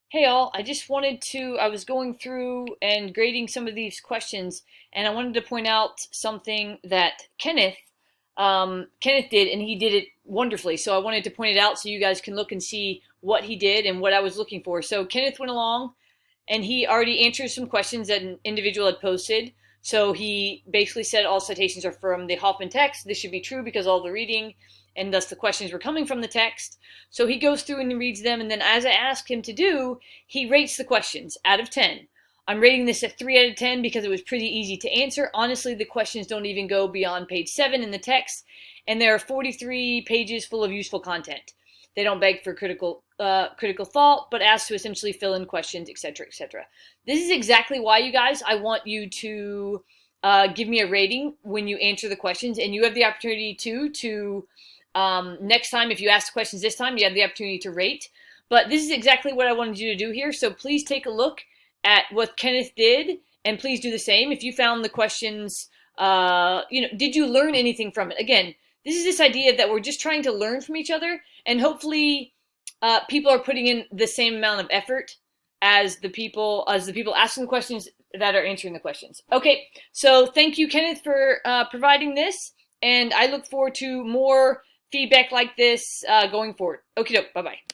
Hey all, I was going through and grading some of these questions, and I wanted to point out something that Kenneth did, and he did it wonderfully. So I wanted to point it out so you guys can look and see what he did and what I was looking for. So Kenneth went along and he already answered some questions that an individual had posted. So he basically said all citations are from the Hoffman text. This should be true because all the reading and thus the questions were coming from the text. So he goes through and reads them, and then as I asked him to do, he rates the questions out of 10. I'm rating this at 3 out of 10 because it was pretty easy to answer. Honestly, the questions don't even go beyond page 7 in the text, and there are 43 pages full of useful content. They don't beg for critical thought, but ask to essentially fill in questions, etc., etc. This is exactly why, you guys, I want you to give me a rating when you answer the questions, and you have the opportunity to next time, if you ask the questions this time, you have the opportunity to rate. But this is exactly what I wanted you to do here. So please take a look at what Kenneth did, and please do the same. If you found the questions, did you learn anything from it? Again, this is this idea that we're just trying to learn from each other, and hopefully people are putting in the same amount of effort as the people asking the questions that are answering the questions. Okay, so thank you, Kenneth, for providing this, and I look forward to more feedback like this going forward. Okie doke, bye bye.